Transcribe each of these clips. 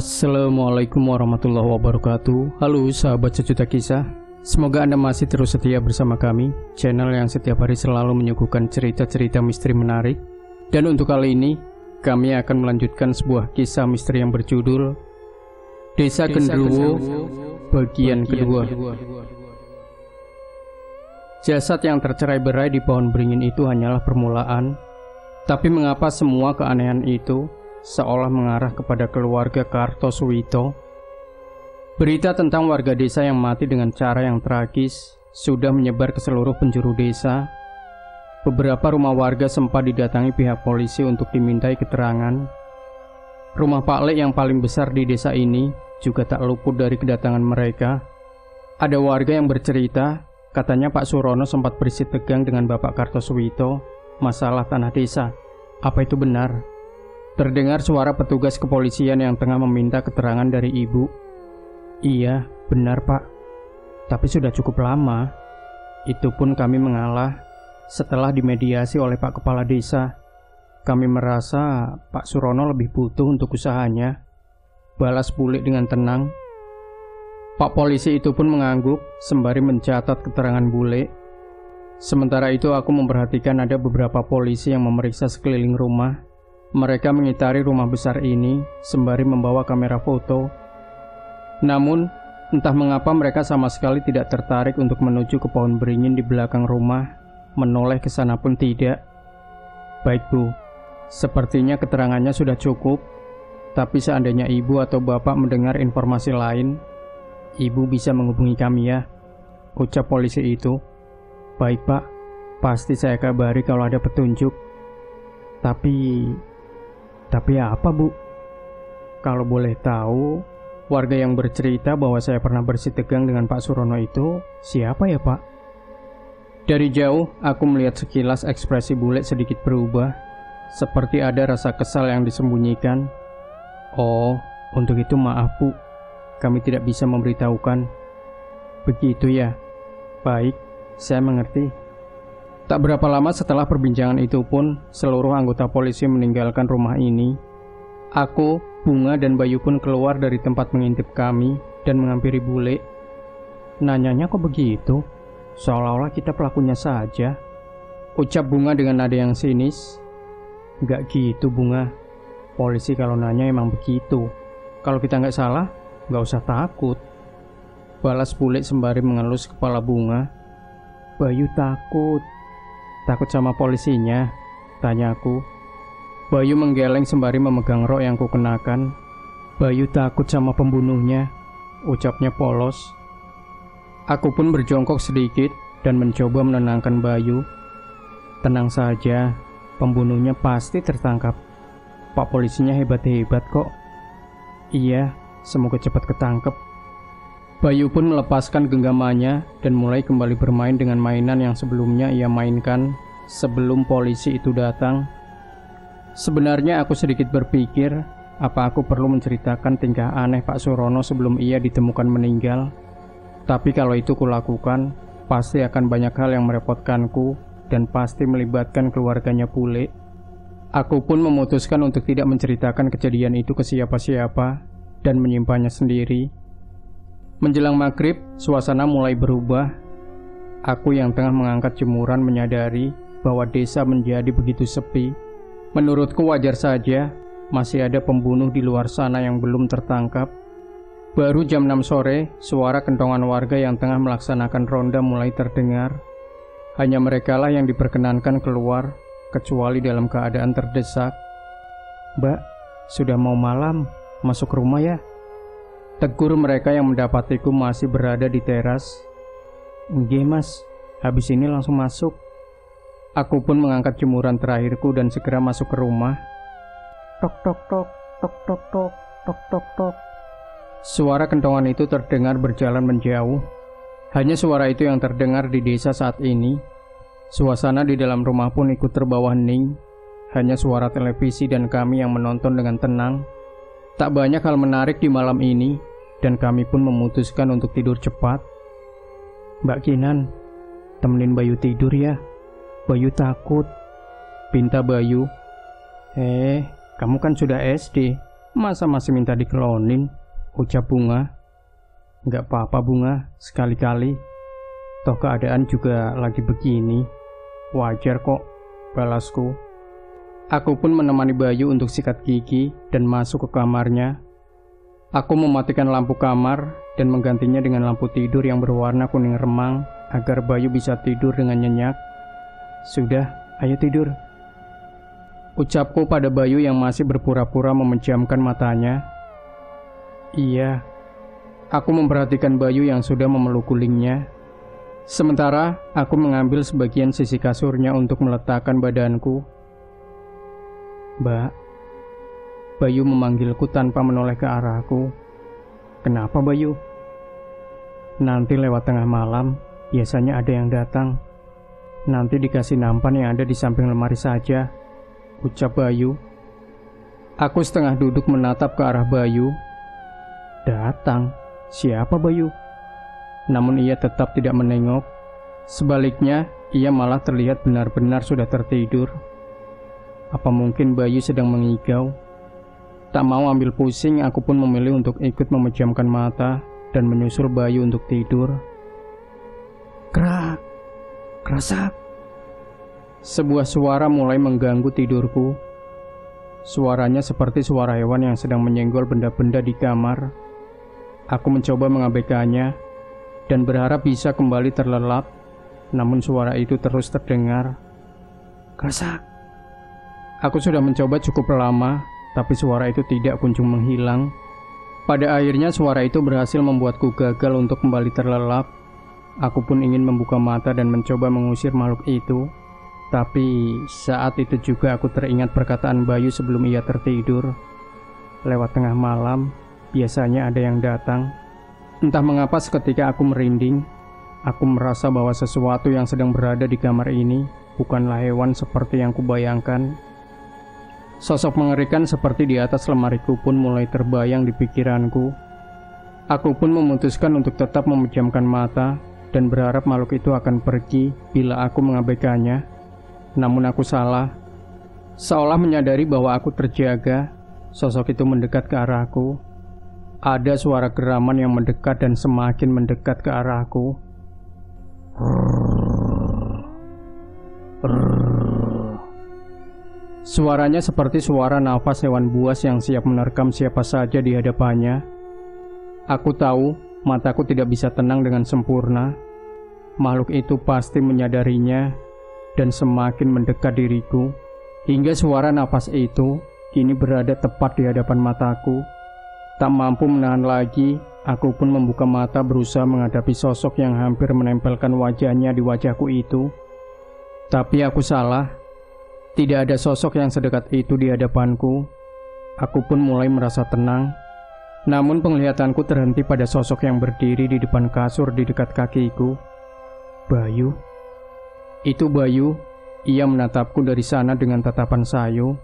Assalamualaikum warahmatullahi wabarakatuh. Halo sahabat sejuta kisah. Semoga Anda masih terus setia bersama kami, channel yang setiap hari selalu menyuguhkan cerita-cerita misteri menarik. Dan untuk kali ini, kami akan melanjutkan sebuah kisah misteri yang berjudul Desa Genderuwo bagian kedua. Jasad yang tercerai-berai di pohon beringin itu hanyalah permulaan. Tapi mengapa semua keanehan itu seolah mengarah kepada keluarga Kartosuwito? Berita tentang warga desa yang mati dengan cara yang tragis sudah menyebar ke seluruh penjuru desa. Beberapa rumah warga sempat didatangi pihak polisi untuk dimintai keterangan. Rumah Pak Lek yang paling besar di desa ini juga tak luput dari kedatangan mereka. Ada warga yang bercerita, katanya Pak Surono sempat berisik tegang dengan Bapak Kartosuwito masalah tanah desa. Apa itu benar? Terdengar suara petugas kepolisian yang tengah meminta keterangan dari ibu. Iya, benar Pak. Tapi sudah cukup lama. Itu pun kami mengalah setelah dimediasi oleh Pak Kepala Desa. Kami merasa Pak Surono lebih butuh untuk usahanya, balas Bulik dengan tenang. Pak polisi itu pun mengangguk sembari mencatat keterangan Bulik. Sementara itu aku memperhatikan ada beberapa polisi yang memeriksa sekeliling rumah. Mereka mengitari rumah besar ini sembari membawa kamera foto. Namun, entah mengapa mereka sama sekali tidak tertarik untuk menuju ke pohon beringin di belakang rumah. Menoleh ke sana pun tidak. Baik Bu, sepertinya keterangannya sudah cukup. Tapi seandainya Ibu atau Bapak mendengar informasi lain, Ibu bisa menghubungi kami ya, ucap polisi itu. Baik Pak, pasti saya kabari kalau ada petunjuk. Tapi apa Bu? Kalau boleh tahu, warga yang bercerita bahwa saya pernah bersih tegang dengan Pak Surono itu siapa ya Pak? Dari jauh, aku melihat sekilas ekspresi Bulik sedikit berubah, seperti ada rasa kesal yang disembunyikan. Oh, untuk itu maaf Bu, kami tidak bisa memberitahukan. Begitu ya? Baik, saya mengerti. Tak berapa lama setelah perbincangan itu pun, seluruh anggota polisi meninggalkan rumah ini. Aku, Bunga, dan Bayu pun keluar dari tempat mengintip kami dan menghampiri Bulik. Nanyanya kok begitu? Seolah-olah kita pelakunya saja, ucap Bunga dengan nada yang sinis. Gak gitu Bunga, polisi kalau nanya emang begitu. Kalau kita nggak salah, nggak usah takut, balas Bulik sembari mengelus kepala Bunga. Bayu takut sama polisinya, tanyaku. Bayu menggeleng sembari memegang rok yang kukenakan. Bayu takut sama pembunuhnya, ucapnya polos. Aku pun berjongkok sedikit dan mencoba menenangkan Bayu. Tenang saja, pembunuhnya pasti tertangkap. Pak polisinya hebat-hebat kok. Iya, semoga cepat ketangkep. Bayu pun melepaskan genggamannya dan mulai kembali bermain dengan mainan yang sebelumnya ia mainkan sebelum polisi itu datang. Sebenarnya aku sedikit berpikir, apa aku perlu menceritakan tingkah aneh Pak Surono sebelum ia ditemukan meninggal. Tapi kalau itu kulakukan, pasti akan banyak hal yang merepotkanku dan pasti melibatkan keluarganya Bulik. Aku pun memutuskan untuk tidak menceritakan kejadian itu ke siapa-siapa dan menyimpannya sendiri. Menjelang maghrib, suasana mulai berubah. Aku yang tengah mengangkat jemuran menyadari bahwa desa menjadi begitu sepi. Menurutku wajar saja, masih ada pembunuh di luar sana yang belum tertangkap. Baru jam 6 sore, suara kentongan warga yang tengah melaksanakan ronda mulai terdengar. Hanya merekalah yang diperkenankan keluar, kecuali dalam keadaan terdesak. Mbak, sudah mau malam, masuk rumah ya? Tegur mereka yang mendapatiku masih berada di teras. Nggih mas, habis ini langsung masuk. Aku pun mengangkat jemuran terakhirku dan segera masuk ke rumah. Tok tok tok, tok tok tok, tok tok tok. Suara kentongan itu terdengar berjalan menjauh. Hanya suara itu yang terdengar di desa saat ini. Suasana di dalam rumah pun ikut terbawa hening. Hanya suara televisi dan kami yang menonton dengan tenang. Tak banyak hal menarik di malam ini, dan kami pun memutuskan untuk tidur cepat. Mbak Kinan, temenin Bayu tidur ya. Bayu takut, pinta Bayu. Kamu kan sudah SD, Masa masih minta dikelonin? Ucap Bunga. Gak apa-apa Bunga, sekali-kali. Toh keadaan juga lagi begini. Wajar kok, balasku. Aku pun menemani Bayu untuk sikat gigi dan masuk ke kamarnya. Aku mematikan lampu kamar dan menggantinya dengan lampu tidur yang berwarna kuning remang agar Bayu bisa tidur dengan nyenyak. Sudah, ayo tidur. Ucapku pada Bayu yang masih berpura-pura memejamkan matanya. Iya. Aku memperhatikan Bayu yang sudah memeluk gulingnya. Sementara aku mengambil sebagian sisi kasurnya untuk meletakkan badanku. Mbak. Bayu memanggilku tanpa menoleh ke arahku. Kenapa Bayu? Nanti lewat tengah malam, biasanya ada yang datang. Nanti dikasih nampan yang ada di samping lemari saja, ucap Bayu. Aku setengah duduk menatap ke arah Bayu. Datang? Siapa Bayu? Namun ia tetap tidak menengok. Sebaliknya, ia malah terlihat benar-benar sudah tertidur. Apa mungkin Bayu sedang mengigau? Tak mau ambil pusing, aku pun memilih untuk ikut memejamkan mata dan menyusul Bayu untuk tidur. Krak, kerasak. Sebuah suara mulai mengganggu tidurku. Suaranya seperti suara hewan yang sedang menyenggol benda-benda di kamar. Aku mencoba mengabaikannya dan berharap bisa kembali terlelap, namun suara itu terus terdengar. Kerasak. Aku sudah mencoba cukup lama, tapi suara itu tidak kunjung menghilang. Pada akhirnya suara itu berhasil membuatku gagal untuk kembali terlelap. Aku pun ingin membuka mata dan mencoba mengusir makhluk itu. Tapi saat itu juga aku teringat perkataan Bayu sebelum ia tertidur. Lewat tengah malam, biasanya ada yang datang. Entah mengapa seketika aku merinding. Aku merasa bahwa sesuatu yang sedang berada di kamar ini bukanlah hewan seperti yang kubayangkan. Sosok mengerikan seperti di atas lemariku pun mulai terbayang di pikiranku. Aku pun memutuskan untuk tetap memejamkan mata dan berharap makhluk itu akan pergi bila aku mengabaikannya. Namun aku salah. Seolah menyadari bahwa aku terjaga, sosok itu mendekat ke arahku. Ada suara geraman yang mendekat dan semakin mendekat ke arahku. Suaranya seperti suara nafas hewan buas yang siap menerkam siapa saja di hadapannya. Aku tahu mataku tidak bisa tenang dengan sempurna. Makhluk itu pasti menyadarinya dan semakin mendekat diriku, hingga suara nafas itu kini berada tepat di hadapan mataku. Tak mampu menahan lagi, aku pun membuka mata berusaha menghadapi sosok yang hampir menempelkan wajahnya di wajahku itu. Tapi aku salah. Tidak ada sosok yang sedekat itu di hadapanku. Aku pun mulai merasa tenang. Namun penglihatanku terhenti pada sosok yang berdiri di depan kasur di dekat kakiku. Bayu. Itu Bayu. Ia menatapku dari sana dengan tatapan sayu.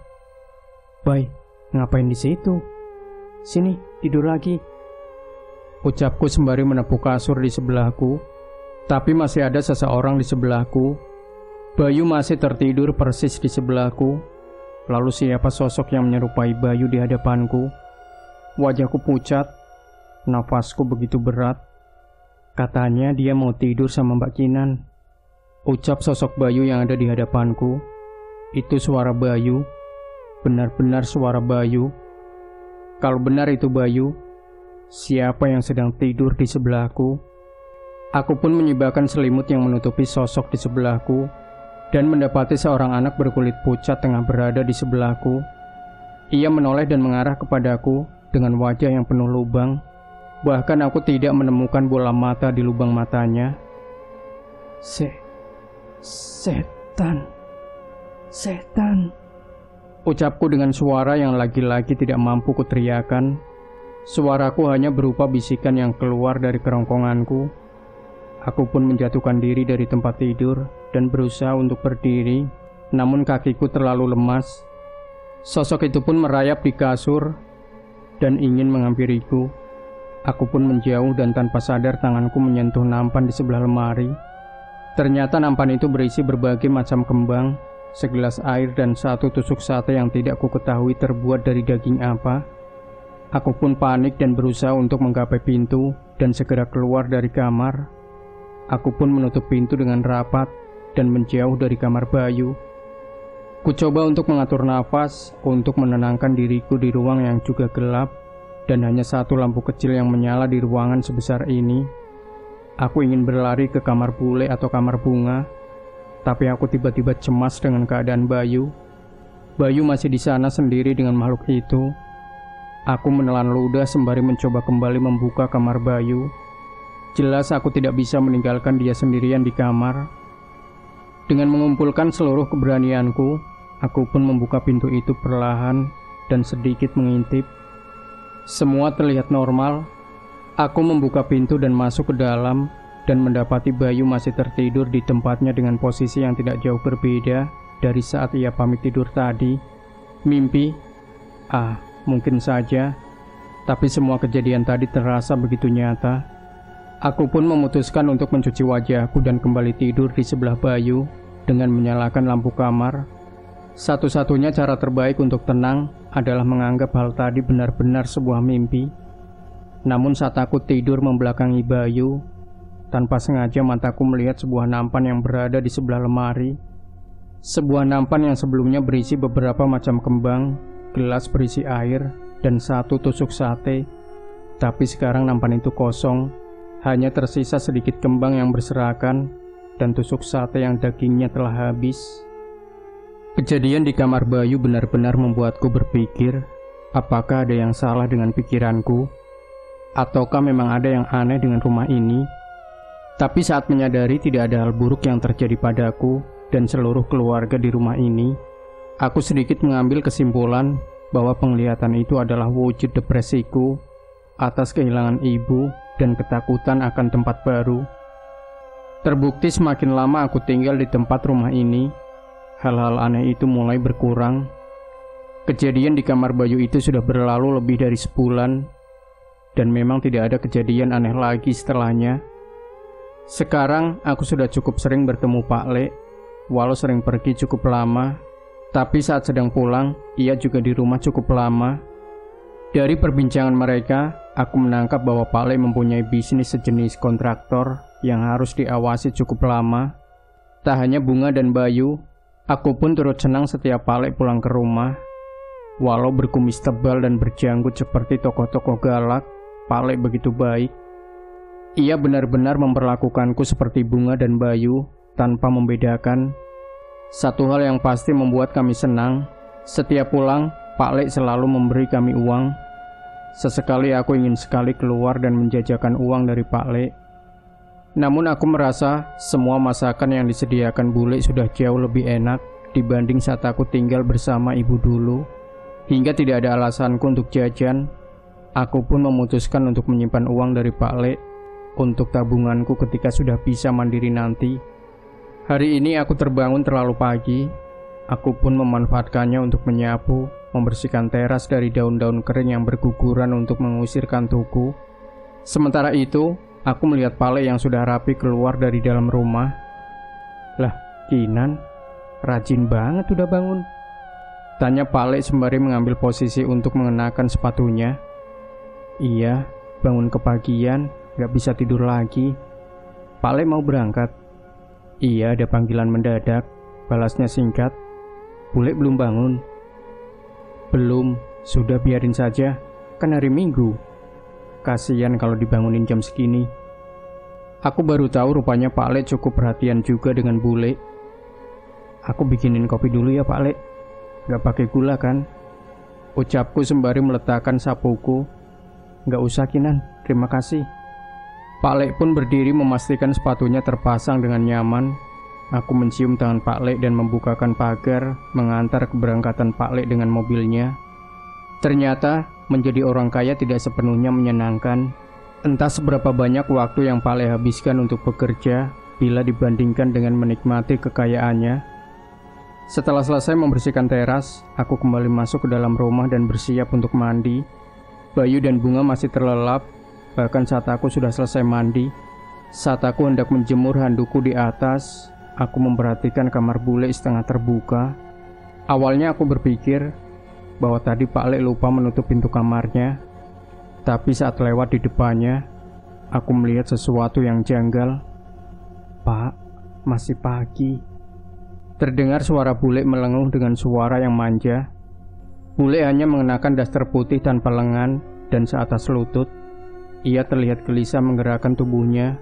Bay, ngapain di situ? Sini, tidur lagi. Ucapku sembari menepuk kasur di sebelahku. Tapi masih ada seseorang di sebelahku. Bayu masih tertidur persis di sebelahku. Lalu siapa sosok yang menyerupai Bayu di hadapanku? Wajahku pucat, nafasku begitu berat. Katanya dia mau tidur sama Mbak Kinan. Ucap sosok Bayu yang ada di hadapanku. Itu suara Bayu. Benar-benar suara Bayu. Kalau benar itu Bayu, siapa yang sedang tidur di sebelahku? Aku pun menyibakkan selimut yang menutupi sosok di sebelahku dan mendapati seorang anak berkulit pucat tengah berada di sebelahku. Ia menoleh dan mengarah kepadaku dengan wajah yang penuh lubang. Bahkan aku tidak menemukan bola mata di lubang matanya. Setan. Ucapku dengan suara yang lagi-lagi tidak mampu kuteriakan. Suaraku hanya berupa bisikan yang keluar dari kerongkonganku. Aku pun menjatuhkan diri dari tempat tidur dan berusaha untuk berdiri, namun kakiku terlalu lemas. Sosok itu pun merayap di kasur dan ingin menghampiriku. Aku pun menjauh dan tanpa sadar tanganku menyentuh nampan di sebelah lemari. Ternyata nampan itu berisi berbagai macam kembang, segelas air dan satu tusuk sate yang tidak ku ketahui terbuat dari daging apa. Aku pun panik dan berusaha untuk menggapai pintu dan segera keluar dari kamar. Aku pun menutup pintu dengan rapat dan menjauh dari kamar Bayu. Ku coba untuk mengatur nafas untuk menenangkan diriku di ruang yang juga gelap dan hanya satu lampu kecil yang menyala di ruangan sebesar ini. Aku ingin berlari ke kamar bule atau kamar bunga, tapi aku tiba-tiba cemas dengan keadaan Bayu. Bayu masih di sana sendiri dengan makhluk itu. Aku menelan ludah sembari mencoba kembali membuka kamar Bayu. Jelas aku tidak bisa meninggalkan dia sendirian di kamar. Dengan mengumpulkan seluruh keberanianku, aku pun membuka pintu itu perlahan dan sedikit mengintip. Semua terlihat normal. Aku membuka pintu dan masuk ke dalam dan mendapati Bayu masih tertidur di tempatnya dengan posisi yang tidak jauh berbeda dari saat ia pamit tidur tadi. Mimpi? Mungkin saja, tapi semua kejadian tadi terasa begitu nyata. Aku pun memutuskan untuk mencuci wajahku dan kembali tidur di sebelah Bayu dengan menyalakan lampu kamar. Satu-satunya cara terbaik untuk tenang adalah menganggap hal tadi benar-benar sebuah mimpi. Namun saat aku tidur membelakangi Bayu, tanpa sengaja mataku melihat sebuah nampan yang berada di sebelah lemari. Sebuah nampan yang sebelumnya berisi beberapa macam kembang, gelas berisi air, dan satu tusuk sate. Tapi sekarang nampan itu kosong. Hanya tersisa sedikit kembang yang berserakan dan tusuk sate yang dagingnya telah habis. Kejadian di kamar Bayu benar-benar membuatku berpikir, apakah ada yang salah dengan pikiranku? Ataukah memang ada yang aneh dengan rumah ini? Tapi saat menyadari tidak ada hal buruk yang terjadi padaku dan seluruh keluarga di rumah ini, aku sedikit mengambil kesimpulan bahwa penglihatan itu adalah wujud depresiku atas kehilangan ibu dan ketakutan akan tempat baru. Terbukti semakin lama aku tinggal di tempat rumah ini, hal-hal aneh itu mulai berkurang. Kejadian di kamar Bayu itu sudah berlalu lebih dari sebulan, dan memang tidak ada kejadian aneh lagi setelahnya. Sekarang aku sudah cukup sering bertemu Pak Le, walau sering pergi cukup lama. Tapi saat sedang pulang, ia juga di rumah cukup lama. Dari perbincangan mereka, aku menangkap bahwa Pak Le mempunyai bisnis sejenis kontraktor yang harus diawasi cukup lama. Tak hanya Bunga dan Bayu, aku pun turut senang setiap Pak Le pulang ke rumah. Walau berkumis tebal dan berjanggut seperti tokoh-tokoh galak, Pak Le begitu baik. Ia benar-benar memperlakukanku seperti Bunga dan Bayu tanpa membedakan. Satu hal yang pasti membuat kami senang, setiap pulang, Pak Le selalu memberi kami uang. Sesekali aku ingin sekali keluar dan menjajakan uang dari Pak Le. Namun aku merasa semua masakan yang disediakan bule sudah jauh lebih enak dibanding saat aku tinggal bersama ibu dulu. Hingga tidak ada alasanku untuk jajan, aku pun memutuskan untuk menyimpan uang dari Pak Le untuk tabunganku ketika sudah bisa mandiri nanti. Hari ini aku terbangun terlalu pagi. Aku pun memanfaatkannya untuk menyapu, membersihkan teras dari daun-daun kering yang berguguran untuk mengusir kantuku. Sementara itu, aku melihat Pak Le yang sudah rapi keluar dari dalam rumah. Lah, Kinan, rajin banget udah bangun. Tanya Pak Le sembari mengambil posisi untuk mengenakan sepatunya. Iya, bangun kepagian, gak bisa tidur lagi. Pak Le mau berangkat. Iya, ada panggilan mendadak, balasnya singkat. Bule belum bangun. Belum, sudah biarin saja, kan hari Minggu. Kasian kalau dibangunin jam segini. Aku baru tahu rupanya Pak Le cukup perhatian juga dengan bule. Aku bikinin kopi dulu ya Pak Le. Gak pakai gula kan? Ucapku sembari meletakkan sapuku. Gak usah Kinan, terima kasih. Pak Le pun berdiri memastikan sepatunya terpasang dengan nyaman. Aku mencium tangan Pak Le dan membukakan pagar, mengantar keberangkatan Pak Le dengan mobilnya. Ternyata, menjadi orang kaya tidak sepenuhnya menyenangkan. Entah seberapa banyak waktu yang Pak Le habiskan untuk bekerja, bila dibandingkan dengan menikmati kekayaannya. Setelah selesai membersihkan teras, aku kembali masuk ke dalam rumah dan bersiap untuk mandi. Bayu dan Bunga masih terlelap. Bahkan saat aku sudah selesai mandi, saat aku hendak menjemur handukku di atas, aku memperhatikan kamar bule setengah terbuka. Awalnya aku berpikir bahwa tadi Pak Le lupa menutup pintu kamarnya, Tapi saat lewat di depannya, aku melihat sesuatu yang janggal. "Pak, masih pagi." Terdengar suara bule melenguh dengan suara yang manja. Bule hanya mengenakan daster putih tanpa lengan dan seatas lutut. Ia terlihat gelisah menggerakkan tubuhnya.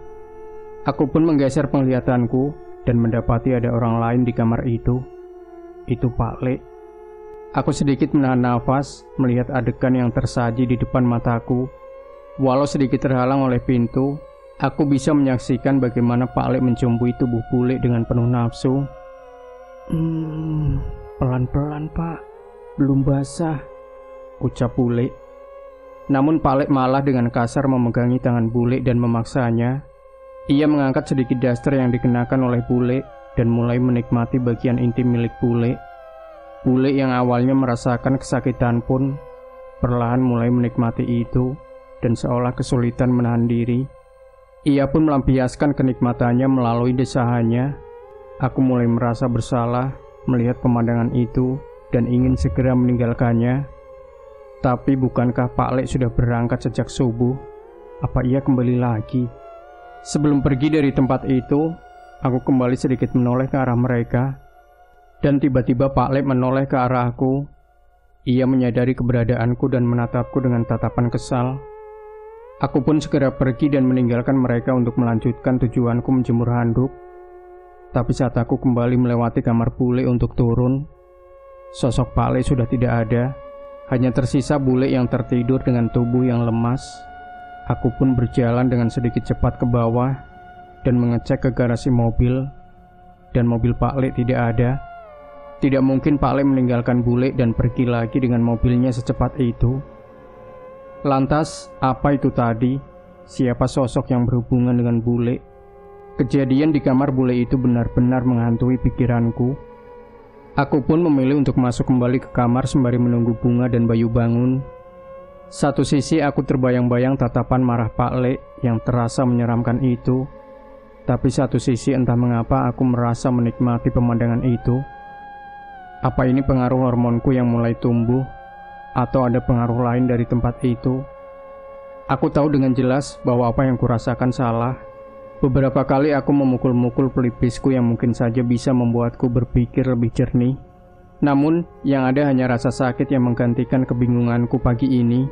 Aku pun menggeser penglihatanku dan mendapati ada orang lain di kamar itu. Itu Pak Le. Aku sedikit menahan nafas melihat adegan yang tersaji di depan mataku. Walau sedikit terhalang oleh pintu, aku bisa menyaksikan bagaimana Pak Le mencumbui tubuh bule dengan penuh nafsu. Pelan-pelan Pak, belum basah," ucap bule. Namun Pak Le malah dengan kasar memegangi tangan bule dan memaksanya. Ia mengangkat sedikit daster yang dikenakan oleh bule dan mulai menikmati bagian intim milik bule. Bule yang awalnya merasakan kesakitan pun perlahan mulai menikmati itu dan seolah kesulitan menahan diri. Ia pun melampiaskan kenikmatannya melalui desahannya. Aku mulai merasa bersalah melihat pemandangan itu dan ingin segera meninggalkannya. Tapi bukankah Pak Le sudah berangkat sejak subuh? Apa ia kembali lagi? Sebelum pergi dari tempat itu, aku kembali sedikit menoleh ke arah mereka. Dan tiba-tiba Pak Le menoleh ke arahku. Ia menyadari keberadaanku dan menatapku dengan tatapan kesal. Aku pun segera pergi dan meninggalkan mereka untuk melanjutkan tujuanku menjemur handuk. Tapi saat aku kembali melewati kamar bule untuk turun, sosok Pak Le sudah tidak ada. Hanya tersisa bule yang tertidur dengan tubuh yang lemas. Aku pun berjalan dengan sedikit cepat ke bawah dan mengecek ke garasi mobil. Dan mobil Pak Le tidak ada. Tidak mungkin Pak Le meninggalkan bule dan pergi lagi dengan mobilnya secepat itu. Lantas, apa itu tadi? Siapa sosok yang berhubungan dengan bule? Kejadian di kamar bule itu benar-benar menghantui pikiranku. Aku pun memilih untuk masuk kembali ke kamar sembari menunggu Bunga dan Bayu bangun. Satu sisi aku terbayang-bayang tatapan marah Pak Le yang terasa menyeramkan itu. Tapi satu sisi entah mengapa aku merasa menikmati pemandangan itu. Apa ini pengaruh hormonku yang mulai tumbuh? Atau ada pengaruh lain dari tempat itu? Aku tahu dengan jelas bahwa apa yang kurasakan salah. Beberapa kali aku memukul-mukul pelipisku yang mungkin saja bisa membuatku berpikir lebih jernih. Namun, yang ada hanya rasa sakit yang menggantikan kebingunganku pagi ini.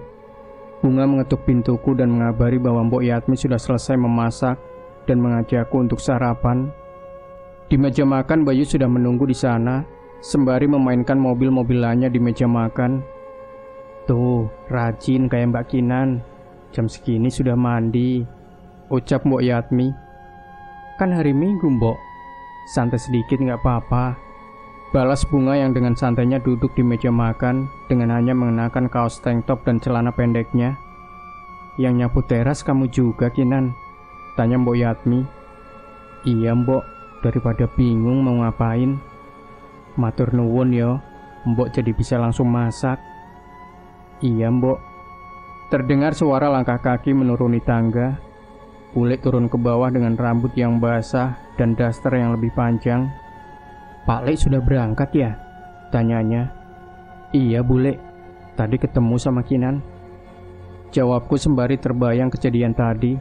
Bunga mengetuk pintuku dan mengabari bahwa Mbok Yatmi sudah selesai memasak dan mengajakku untuk sarapan. Di meja makan, Bayu sudah menunggu di sana, sembari memainkan mobil-mobilannya di meja makan. "Tuh, rajin kayak Mbak Kinan. Jam segini sudah mandi," ucap Mbok Yatmi. "Kan hari Minggu, Mbok. Santai sedikit nggak apa-apa," balas Bunga yang dengan santainya duduk di meja makan dengan hanya mengenakan kaos tank top dan celana pendeknya. "Yang nyapu teras kamu juga, Kinan?" tanya Mbok Yatmi. "Iya, Mbok. Daripada bingung mau ngapain." "Matur nuwun yo, Mbok jadi bisa langsung masak." "Iya, Mbok." Terdengar suara langkah kaki menuruni tangga. Bule turun ke bawah dengan rambut yang basah dan daster yang lebih panjang. "Pak Le sudah berangkat ya?" tanyanya. "Iya, Bule. Tadi ketemu sama Kinan," jawabku sembari terbayang kejadian tadi.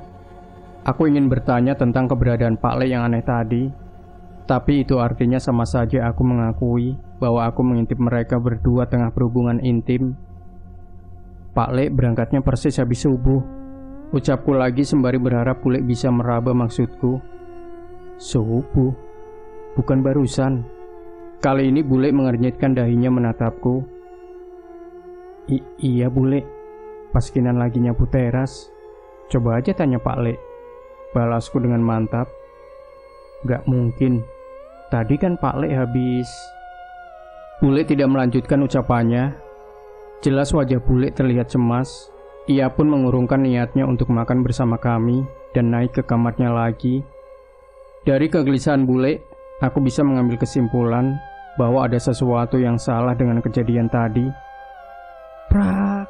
Aku ingin bertanya tentang keberadaan Pak Le yang aneh tadi. Tapi itu artinya sama saja aku mengakui bahwa aku mengintip mereka berdua tengah berhubungan intim. "Pak Le berangkatnya persis habis subuh," ucapku lagi sembari berharap Bule bisa meraba maksudku. "Subuh? Bukan barusan?" Kali ini Bule mengernyitkan dahinya menatapku. Iya Bule, pas Kinan lagi nyapu teras. Coba aja tanya Pak Le," balasku dengan mantap. "Gak mungkin, tadi kan Pak Le habis..." Bule tidak melanjutkan ucapannya. Jelas wajah Bule terlihat cemas. Ia pun mengurungkan niatnya untuk makan bersama kami dan naik ke kamarnya lagi. Dari kegelisahan Bule, aku bisa mengambil kesimpulan bahwa ada sesuatu yang salah dengan kejadian tadi. Prak!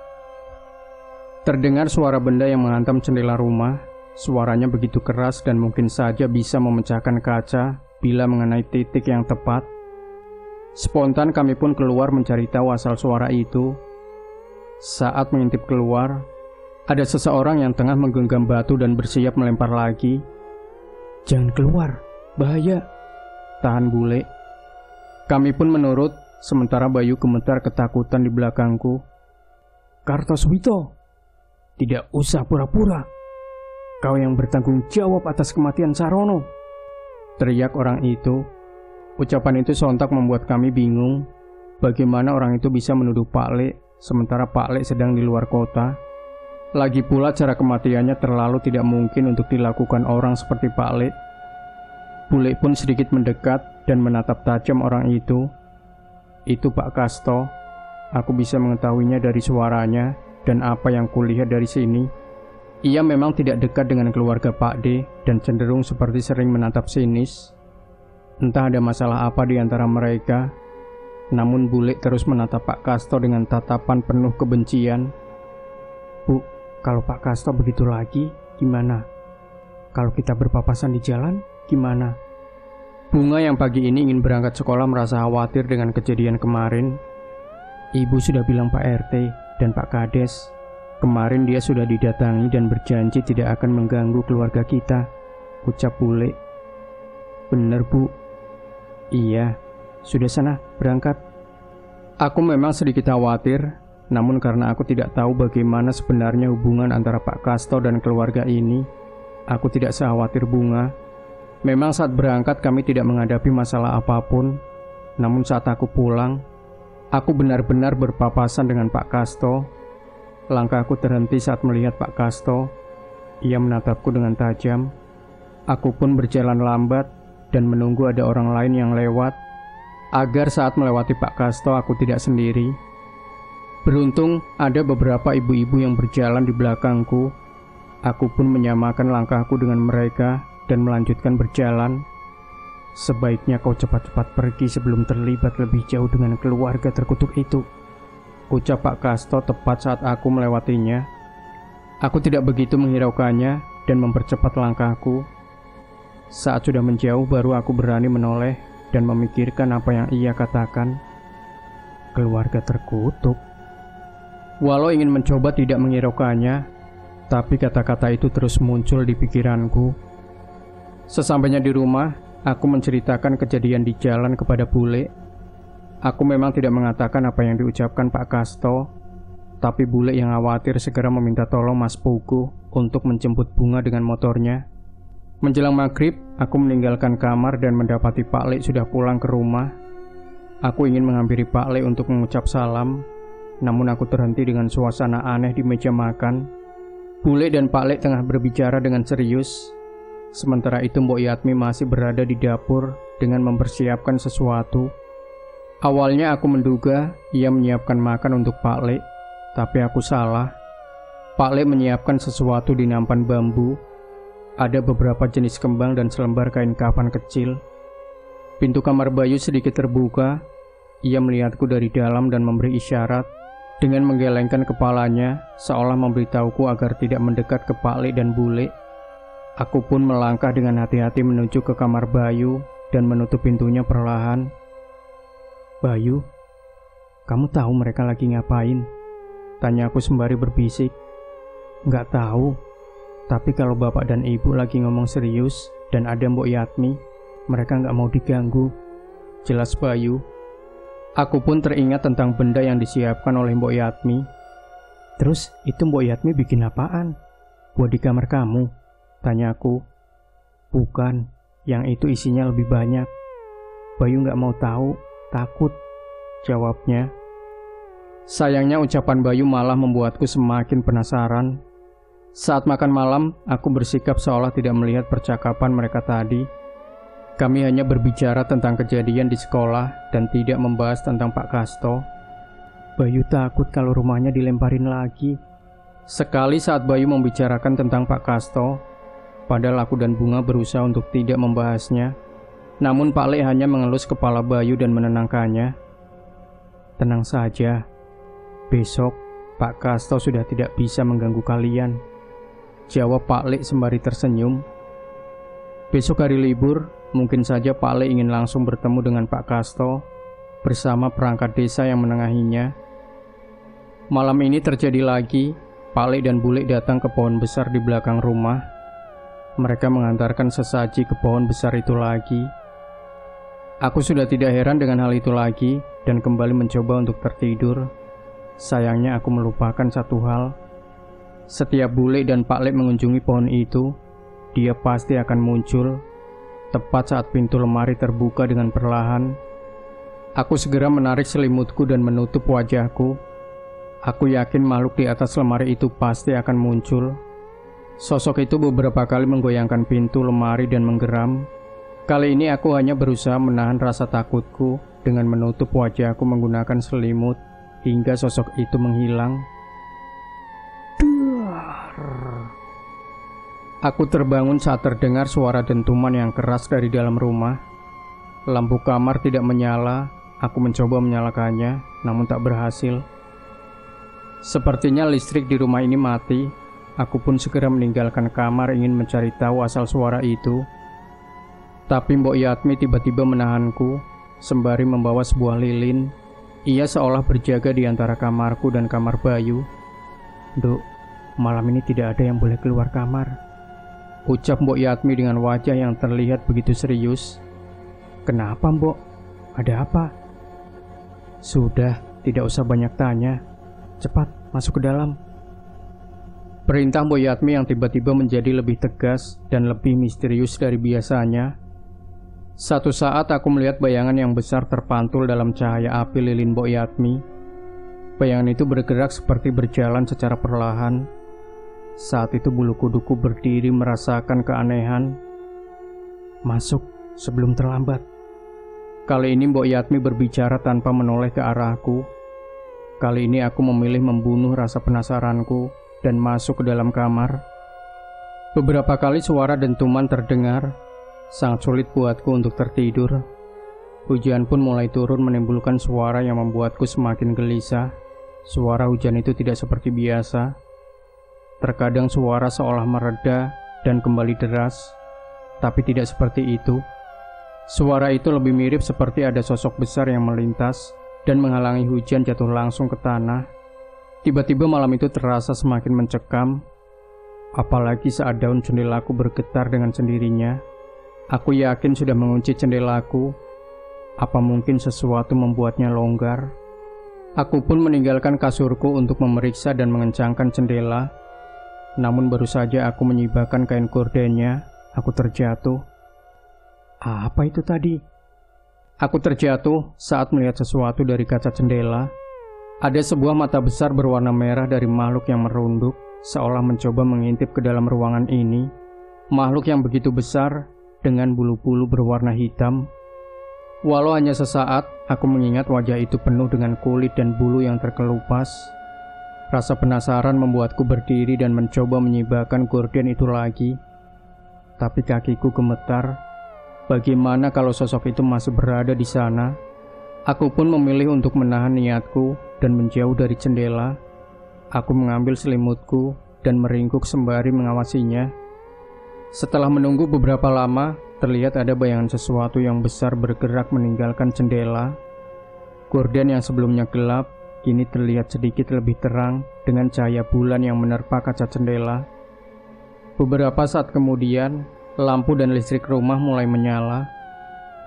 Terdengar suara benda yang menghantam jendela rumah. Suaranya begitu keras dan mungkin saja bisa memecahkan kaca bila mengenai titik yang tepat. Spontan kami pun keluar mencari tahu asal suara itu. Saat mengintip keluar, Ada seseorang yang tengah menggenggam batu dan bersiap melempar lagi. "Jangan keluar, bahaya," tahan bule. Kami pun menurut, sementara Bayu gemetar ketakutan di belakangku. "Kartoswito, tidak usah pura-pura. Kau yang bertanggung jawab atas kematian Sarono," teriak orang itu. Ucapan itu sontak membuat kami bingung. Bagaimana orang itu bisa menuduh Pak Le, sementara Pak Le sedang di luar kota. Lagi pula cara kematiannya terlalu tidak mungkin untuk dilakukan orang seperti Pak Le. Bule pun sedikit mendekat dan menatap tajam orang itu. "Itu Pak Kasto. Aku bisa mengetahuinya dari suaranya dan apa yang kulihat dari sini. Ia memang tidak dekat dengan keluarga Pak D dan cenderung seperti sering menatap sinis. Entah ada masalah apa di antara mereka." Namun bule terus menatap Pak Kasto dengan tatapan penuh kebencian. "Bu, kalau Pak Kasto begitu lagi, gimana? Kalau kita berpapasan di jalan, gimana?" Bunga yang pagi ini ingin berangkat sekolah merasa khawatir dengan kejadian kemarin. "Ibu sudah bilang Pak RT dan Pak Kades. Kemarin dia sudah didatangi dan berjanji tidak akan mengganggu keluarga kita," ucap bule. "Bener, Bu." "Iya, sudah sana, berangkat." Aku memang sedikit khawatir. Namun karena aku tidak tahu bagaimana sebenarnya hubungan antara Pak Kasto dan keluarga ini, aku tidak sekhawatir Bunga. Memang saat berangkat kami tidak menghadapi masalah apapun. Namun saat aku pulang, aku benar-benar berpapasan dengan Pak Kasto. Langkahku terhenti saat melihat Pak Kasto. Ia menatapku dengan tajam. Aku pun berjalan lambat dan menunggu ada orang lain yang lewat, agar saat melewati Pak Kasto aku tidak sendiri. Beruntung ada beberapa ibu-ibu yang berjalan di belakangku. Aku pun menyamakan langkahku dengan mereka dan melanjutkan berjalan. "Sebaiknya kau cepat-cepat pergi sebelum terlibat lebih jauh dengan keluarga terkutuk itu," ucap Pak Kasto tepat saat aku melewatinya. Aku tidak begitu menghiraukannya dan mempercepat langkahku. Saat sudah menjauh baru aku berani menoleh dan memikirkan apa yang ia katakan. Keluarga terkutuk. Walau ingin mencoba tidak menghiraukannya, tapi kata-kata itu terus muncul di pikiranku. Sesampainya di rumah, aku menceritakan kejadian di jalan kepada bule. Aku memang tidak mengatakan apa yang diucapkan Pak Kasto, tapi bule yang khawatir segera meminta tolong Mas Pugu untuk menjemput Bunga dengan motornya. Menjelang maghrib, aku meninggalkan kamar dan mendapati Pak Le sudah pulang ke rumah. Aku ingin menghampiri Pak Le untuk mengucap salam, namun aku terhenti dengan suasana aneh di meja makan. Bule dan Pak Le tengah berbicara dengan serius. Sementara itu Mbok Yatmi masih berada di dapur dengan mempersiapkan sesuatu. Awalnya aku menduga ia menyiapkan makan untuk Pak Le, tapi aku salah. Pak Le menyiapkan sesuatu di nampan bambu. Ada beberapa jenis kembang dan selembar kain kafan kecil. Pintu kamar Bayu sedikit terbuka. Ia melihatku dari dalam dan memberi isyarat dengan menggelengkan kepalanya, seolah memberitahuku agar tidak mendekat ke Pak Le dan bule. Aku pun melangkah dengan hati-hati menuju ke kamar Bayu dan menutup pintunya perlahan. "Bayu, kamu tahu mereka lagi ngapain?" tanya aku sembari berbisik. "Nggak tahu, tapi kalau bapak dan ibu lagi ngomong serius dan ada Mbok Yatmi, mereka nggak mau diganggu," jelas Bayu. Aku pun teringat tentang benda yang disiapkan oleh Mbok Yatmi. "Terus itu Mbok Yatmi bikin apaan? Buat di kamar kamu?" tanya aku. "Bukan, yang itu isinya lebih banyak." Bayu nggak mau tahu, takut, jawabnya. Sayangnya ucapan Bayu malah membuatku semakin penasaran. Saat makan malam, aku bersikap seolah tidak melihat percakapan mereka tadi. Kami hanya berbicara tentang kejadian di sekolah dan tidak membahas tentang Pak Kasto. Bayu takut kalau rumahnya dilemparin lagi. Sekali saat Bayu membicarakan tentang Pak Kasto, padahal aku dan Bunga berusaha untuk tidak membahasnya. Namun Pak Le hanya mengelus kepala Bayu dan menenangkannya. "Tenang saja, besok Pak Kasto sudah tidak bisa mengganggu kalian," jawab Pak Le sembari tersenyum. Besok hari libur, mungkin saja Pak Le ingin langsung bertemu dengan Pak Kasto bersama perangkat desa yang menengahinya. Malam ini terjadi lagi. Pak Le dan Bule datang ke pohon besar di belakang rumah. Mereka mengantarkan sesaji ke pohon besar itu lagi. Aku sudah tidak heran dengan hal itu lagi dan kembali mencoba untuk tertidur. Sayangnya aku melupakan satu hal. Setiap Bule dan Pak Le mengunjungi pohon itu, dia pasti akan muncul tepat saat pintu lemari terbuka dengan perlahan. Aku segera menarik selimutku dan menutup wajahku. Aku yakin makhluk di atas lemari itu pasti akan muncul. Sosok itu beberapa kali menggoyangkan pintu lemari dan menggeram. Kali ini aku hanya berusaha menahan rasa takutku dengan menutup wajahku menggunakan selimut hingga sosok itu menghilang. Aku terbangun saat terdengar suara dentuman yang keras dari dalam rumah. Lampu kamar tidak menyala. Aku mencoba menyalakannya, namun tak berhasil. Sepertinya listrik di rumah ini mati. Aku pun segera meninggalkan kamar ingin mencari tahu asal suara itu. Tapi Mbok Yatmi tiba-tiba menahanku, sembari membawa sebuah lilin. Ia seolah berjaga di antara kamarku dan kamar Bayu. "Duk, malam ini tidak ada yang boleh keluar kamar," ucap Mbok Yatmi dengan wajah yang terlihat begitu serius. "Kenapa, Mbok? Ada apa?" "Sudah, tidak usah banyak tanya. Cepat, masuk ke dalam." Perintah Mbok Yatmi yang tiba-tiba menjadi lebih tegas dan lebih misterius dari biasanya. Satu saat aku melihat bayangan yang besar terpantul dalam cahaya api lilin Mbok Yatmi. Bayangan itu bergerak seperti berjalan secara perlahan. Saat itu bulu kuduku berdiri merasakan keanehan. "Masuk sebelum terlambat." Kali ini Mbok Yatmi berbicara tanpa menoleh ke arahku. Kali ini aku memilih membunuh rasa penasaranku dan masuk ke dalam kamar. Beberapa kali suara dentuman terdengar. Sangat sulit buatku untuk tertidur. Hujan pun mulai turun menimbulkan suara yang membuatku semakin gelisah. Suara hujan itu tidak seperti biasa. Terkadang suara seolah mereda dan kembali deras, tapi tidak seperti itu. Suara itu lebih mirip seperti ada sosok besar yang melintas dan menghalangi hujan jatuh langsung ke tanah. Tiba-tiba malam itu terasa semakin mencekam, apalagi saat daun jendelaku bergetar dengan sendirinya. Aku yakin sudah mengunci jendelaku. Apa mungkin sesuatu membuatnya longgar? Aku pun meninggalkan kasurku untuk memeriksa dan mengencangkan jendela. Namun baru saja aku menyibakkan kain gordennya, aku terjatuh. Apa itu tadi? Aku terjatuh saat melihat sesuatu dari kaca jendela. Ada sebuah mata besar berwarna merah dari makhluk yang merunduk, seolah mencoba mengintip ke dalam ruangan ini. Makhluk yang begitu besar, dengan bulu-bulu berwarna hitam. Walau hanya sesaat, aku mengingat wajah itu penuh dengan kulit dan bulu yang terkelupas. Rasa penasaran membuatku berdiri dan mencoba menyibakkan gorden itu lagi. Tapi kakiku gemetar. Bagaimana kalau sosok itu masih berada di sana? Aku pun memilih untuk menahan niatku dan menjauh dari jendela. Aku mengambil selimutku dan meringkuk sembari mengawasinya. Setelah menunggu beberapa lama, terlihat ada bayangan sesuatu yang besar bergerak meninggalkan jendela. Gorden yang sebelumnya gelap, kini terlihat sedikit lebih terang dengan cahaya bulan yang menerpa kaca jendela. Beberapa saat kemudian, lampu dan listrik rumah mulai menyala.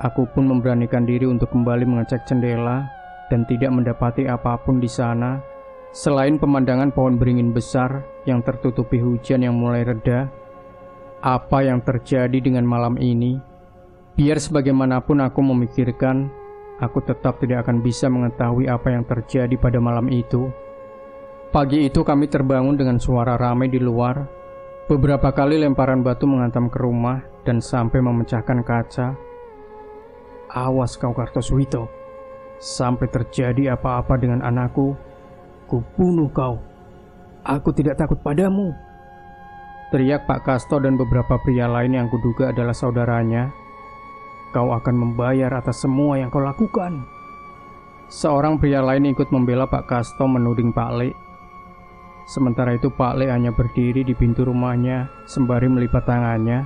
Aku pun memberanikan diri untuk kembali mengecek jendela dan tidak mendapati apapun di sana selain pemandangan pohon beringin besar yang tertutupi hujan yang mulai reda. Apa yang terjadi dengan malam ini? Biar sebagaimanapun aku memikirkan, aku tetap tidak akan bisa mengetahui apa yang terjadi pada malam itu. Pagi itu kami terbangun dengan suara ramai di luar. Beberapa kali lemparan batu menghantam ke rumah dan sampai memecahkan kaca. "Awas kau Kartosuwito, sampai terjadi apa-apa dengan anakku, kubunuh kau. Aku tidak takut padamu," teriak Pak Kasto dan beberapa pria lain yang kuduga adalah saudaranya. "Kau akan membayar atas semua yang kau lakukan." Seorang pria lain ikut membela Pak Kasto menuding Pak Le. Sementara itu Pak Le hanya berdiri di pintu rumahnya sembari melipat tangannya.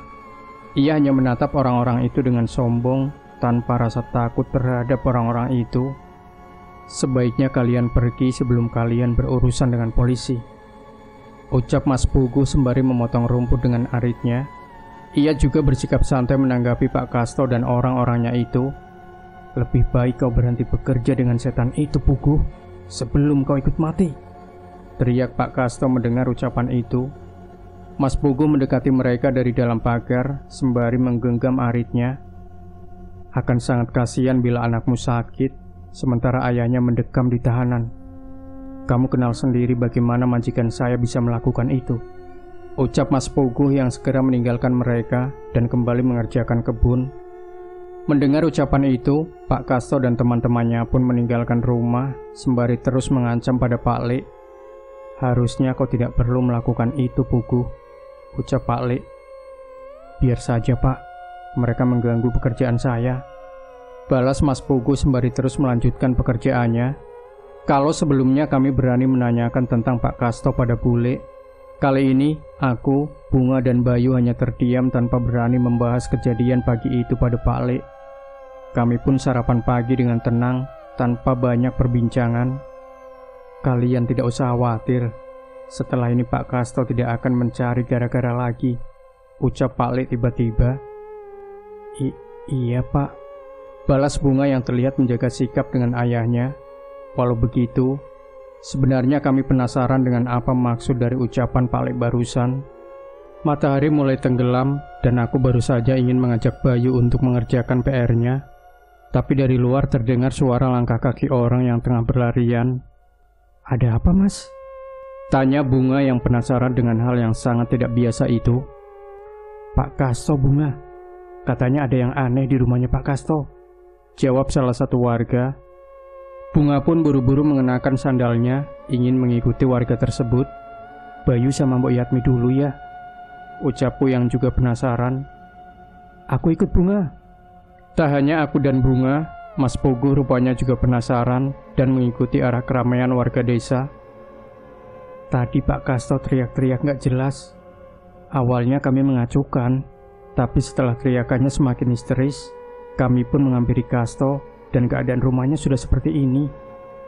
Ia hanya menatap orang-orang itu dengan sombong tanpa rasa takut terhadap orang-orang itu. "Sebaiknya kalian pergi sebelum kalian berurusan dengan polisi." ucap Mas Pugu sembari memotong rumput dengan aritnya. Ia juga bersikap santai menanggapi Pak Kasto dan orang-orangnya itu. Lebih baik kau berhenti bekerja dengan setan itu, Pugu, sebelum kau ikut mati, teriak Pak Kasto mendengar ucapan itu. Mas Pugu mendekati mereka dari dalam pagar sembari menggenggam aritnya. Akan sangat kasihan bila anakmu sakit, sementara ayahnya mendekam di tahanan. Kamu kenal sendiri bagaimana majikan saya bisa melakukan itu, ucap Mas Pugu yang segera meninggalkan mereka dan kembali mengerjakan kebun. Mendengar ucapan itu, Pak Kasto dan teman-temannya pun meninggalkan rumah sembari terus mengancam pada Pak Lek. Harusnya kau tidak perlu melakukan itu, Pugu, ucap Pak Lek. Biar saja, Pak, mereka mengganggu pekerjaan saya, balas Mas Pugu sembari terus melanjutkan pekerjaannya. Kalau sebelumnya kami berani menanyakan tentang Pak Kasto pada bule, kali ini aku, Bunga dan Bayu hanya terdiam tanpa berani membahas kejadian pagi itu pada Pak Lek. Kami pun sarapan pagi dengan tenang tanpa banyak perbincangan. Kalian tidak usah khawatir, setelah ini Pak Kasto tidak akan mencari gara-gara lagi, ucap Pak Lek tiba-tiba. Iya, Pak, balas Bunga yang terlihat menjaga sikap dengan ayahnya. Walau begitu, sebenarnya kami penasaran dengan apa maksud dari ucapan Pak Lek barusan. Matahari mulai tenggelam dan aku baru saja ingin mengajak Bayu untuk mengerjakan PR-nya. Tapi dari luar terdengar suara langkah kaki orang yang tengah berlarian. Ada apa, Mas? Tanya Bunga yang penasaran dengan hal yang sangat tidak biasa itu. Pak Kasto, Bunga. Katanya ada yang aneh di rumahnya Pak Kasto, jawab salah satu warga. Bunga pun buru-buru mengenakan sandalnya, ingin mengikuti warga tersebut. Bayu sama Mbok Yatmi dulu ya, ucapku yang juga penasaran. Aku ikut, Bunga. Tak hanya aku dan Bunga, Mas Pugu rupanya juga penasaran dan mengikuti arah keramaian warga desa. Tadi Pak Kasto teriak-teriak gak jelas. Awalnya kami mengacukan, tapi setelah teriakannya semakin histeris, kami pun menghampiri Kasto dan keadaan rumahnya sudah seperti ini,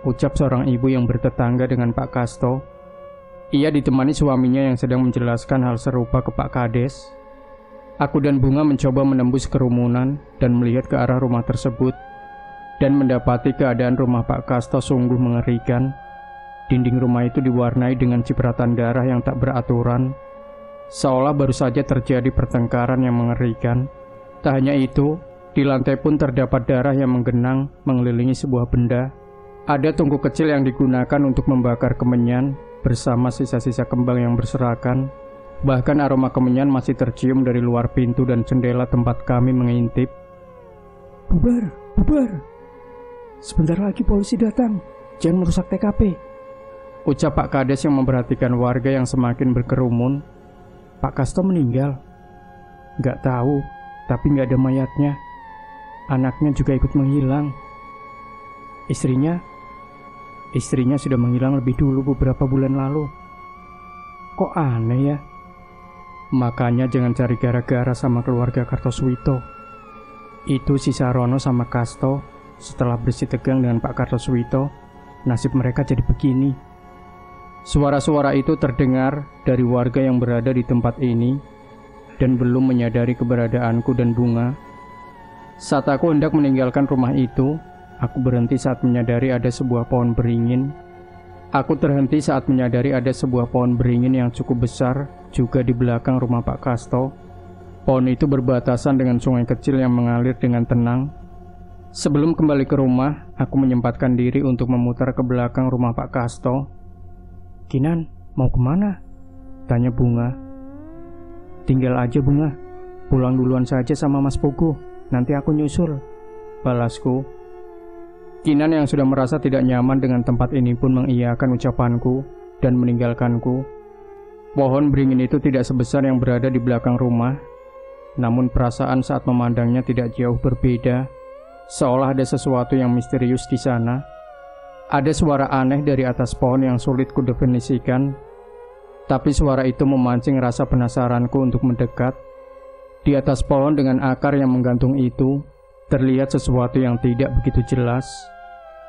ucap seorang ibu yang bertetangga dengan Pak Kasto. Ia ditemani suaminya yang sedang menjelaskan hal serupa ke Pak Kades. Aku dan Bunga mencoba menembus kerumunan dan melihat ke arah rumah tersebut, dan mendapati keadaan rumah Pak Kasto sungguh mengerikan. Dinding rumah itu diwarnai dengan cipratan darah yang tak beraturan, seolah baru saja terjadi pertengkaran yang mengerikan. Tak hanya itu, di lantai pun terdapat darah yang menggenang mengelilingi sebuah benda. Ada tungku kecil yang digunakan untuk membakar kemenyan bersama sisa-sisa kembang yang berserakan. Bahkan aroma kemenyan masih tercium dari luar pintu dan jendela tempat kami mengintip. Bubar, bubar. Sebentar lagi polisi datang. Jangan merusak TKP, ucap Pak Kades yang memperhatikan warga yang semakin berkerumun. Pak Kasto meninggal? Gak tahu, tapi gak ada mayatnya. Anaknya juga ikut menghilang. Istrinya sudah menghilang lebih dulu beberapa bulan lalu. Kok aneh ya? Makanya jangan cari gara-gara sama keluarga Kartosuwito. Itu si Sarono sama Kasto, setelah bersih tegang dengan Pak Kartosuwito, nasib mereka jadi begini. Suara-suara itu terdengar dari warga yang berada di tempat ini dan belum menyadari keberadaanku dan Bunga. Saat aku hendak meninggalkan rumah itu, aku berhenti saat menyadari ada sebuah pohon beringin. Aku terhenti saat menyadari ada sebuah pohon beringin yang cukup besar juga di belakang rumah Pak Kasto. Pohon itu berbatasan dengan sungai kecil yang mengalir dengan tenang. Sebelum kembali ke rumah, aku menyempatkan diri untuk memutar ke belakang rumah Pak Kasto. Kinan, mau kemana? Tanya Bunga. Tinggal aja, Bunga. Pulang duluan saja sama Mas Pugu. Nanti aku nyusul, balasku. Kinan yang sudah merasa tidak nyaman dengan tempat ini pun mengiyakan ucapanku dan meninggalkanku. Pohon beringin itu tidak sebesar yang berada di belakang rumah, namun perasaan saat memandangnya tidak jauh berbeda, seolah ada sesuatu yang misterius di sana. Ada suara aneh dari atas pohon yang sulit kudefinisikan, tapi suara itu memancing rasa penasaranku untuk mendekat. Di atas pohon dengan akar yang menggantung itu, terlihat sesuatu yang tidak begitu jelas.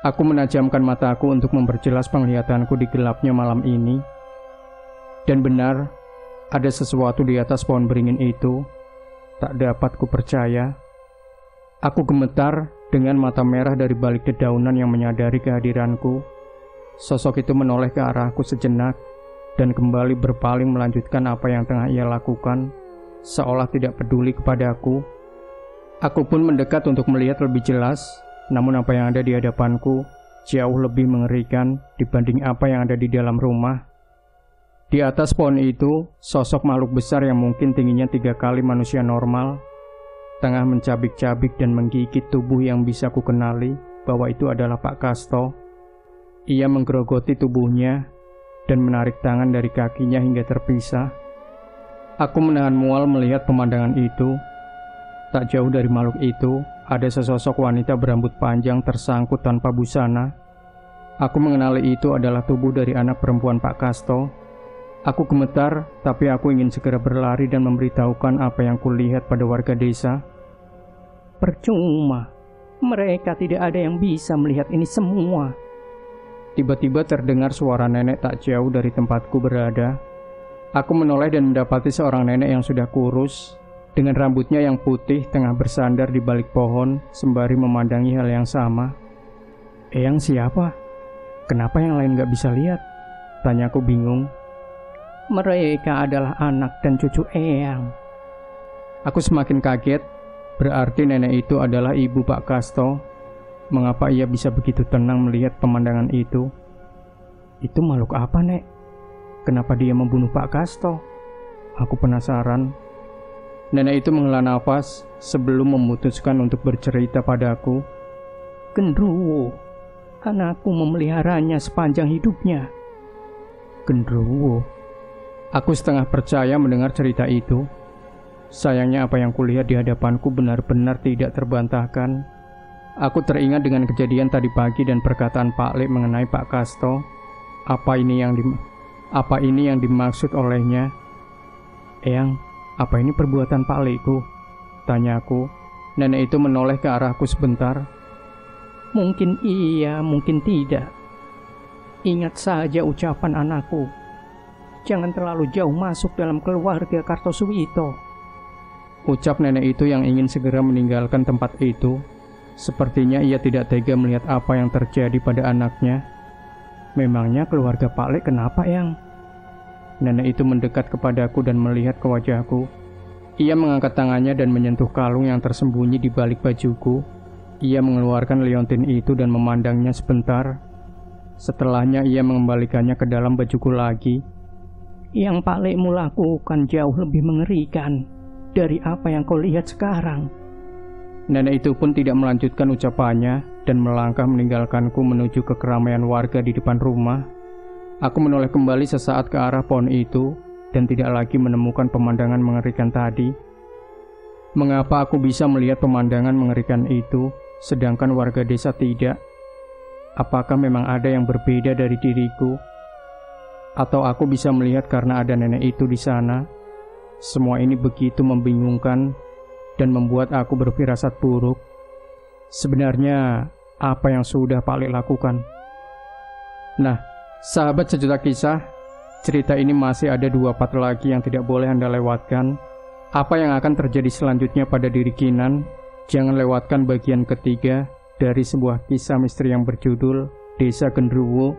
Aku menajamkan mataku untuk memperjelas penglihatanku di gelapnya malam ini. Dan benar, ada sesuatu di atas pohon beringin itu. Tak dapat kupercaya. Aku gemetar dengan mata merah dari balik dedaunan yang menyadari kehadiranku. Sosok itu menoleh ke arahku sejenak dan kembali berpaling melanjutkan apa yang tengah ia lakukan, seolah tidak peduli kepadaku. Aku pun mendekat untuk melihat lebih jelas, namun apa yang ada di hadapanku jauh lebih mengerikan dibanding apa yang ada di dalam rumah. Di atas pohon itu, sosok makhluk besar yang mungkin tingginya 3 kali manusia normal, tengah mencabik-cabik dan menggigit tubuh yang bisa kukenali bahwa itu adalah Pak Kasto. Ia menggerogoti tubuhnya dan menarik tangan dari kakinya hingga terpisah. Aku menahan mual melihat pemandangan itu. Tak jauh dari makhluk itu, ada sesosok wanita berambut panjang tersangkut tanpa busana. Aku mengenali itu adalah tubuh dari anak perempuan Pak Kasto. Aku gemetar, tapi aku ingin segera berlari dan memberitahukan apa yang kulihat pada warga desa. Percuma, mereka tidak ada yang bisa melihat ini semua. Tiba-tiba terdengar suara nenek tak jauh dari tempatku berada. Aku menoleh dan mendapati seorang nenek yang sudah kurus, dengan rambutnya yang putih tengah bersandar di balik pohon sembari memandangi hal yang sama. Eyang siapa? Kenapa yang lain gak bisa lihat? Tanyaku bingung. Mereka adalah anak dan cucu Eyang. Aku semakin kaget, berarti nenek itu adalah ibu Pak Kasto. Mengapa ia bisa begitu tenang melihat pemandangan itu? Itu makhluk apa, Nek? Kenapa dia membunuh Pak Kasto? Aku penasaran. Nenek itu menghela nafas sebelum memutuskan untuk bercerita padaku. Gendruwo, anakku memeliharanya sepanjang hidupnya. Gendruwo. Aku setengah percaya mendengar cerita itu. Sayangnya apa yang kulihat di hadapanku benar-benar tidak terbantahkan. Aku teringat dengan kejadian tadi pagi dan perkataan Pak Lek mengenai Pak Kasto. Apa ini yang dimaksud olehnya? Eyang, apa ini perbuatan Pak Lekku? Tanyaku. Nenek itu menoleh ke arahku sebentar. Mungkin iya, mungkin tidak. Ingat saja ucapan anakku. Jangan terlalu jauh masuk dalam keluarga Kartosuwito. Ucap nenek itu yang ingin segera meninggalkan tempat itu. Sepertinya ia tidak tega melihat apa yang terjadi pada anaknya. Memangnya keluarga Pak Lek kenapa, Yang? Nenek itu mendekat kepadaku dan melihat ke wajahku. Ia mengangkat tangannya dan menyentuh kalung yang tersembunyi di balik bajuku. Ia mengeluarkan liontin itu dan memandangnya sebentar. Setelahnya ia mengembalikannya ke dalam bajuku lagi. Yang Pak Lekmu lakukan jauh lebih mengerikan dari apa yang kau lihat sekarang. Nenek itu pun tidak melanjutkan ucapannya dan melangkah meninggalkanku menuju ke keramaian warga di depan rumah. Aku menoleh kembali sesaat ke arah pohon itu dan tidak lagi menemukan pemandangan mengerikan tadi. Mengapa aku bisa melihat pemandangan mengerikan itu, sedangkan warga desa tidak? Apakah memang ada yang berbeda dari diriku? Atau aku bisa melihat karena ada nenek itu di sana? Semua ini begitu membingungkan dan membuat aku berfirasat buruk. Sebenarnya, apa yang sudah Pak Lek lakukan? Nah, sahabat sejuta kisah, cerita ini masih ada 2 part lagi yang tidak boleh Anda lewatkan. Apa yang akan terjadi selanjutnya pada diri Kinan? Jangan lewatkan bagian ketiga dari sebuah kisah misteri yang berjudul Desa Gendruwo.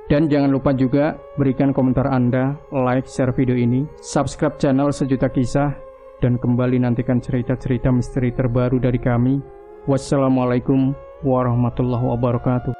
Dan jangan lupa juga berikan komentar Anda, like, share video ini, subscribe channel Sejuta Kisah, dan kembali nantikan cerita-cerita misteri terbaru dari kami. Wassalamualaikum warahmatullahi wabarakatuh.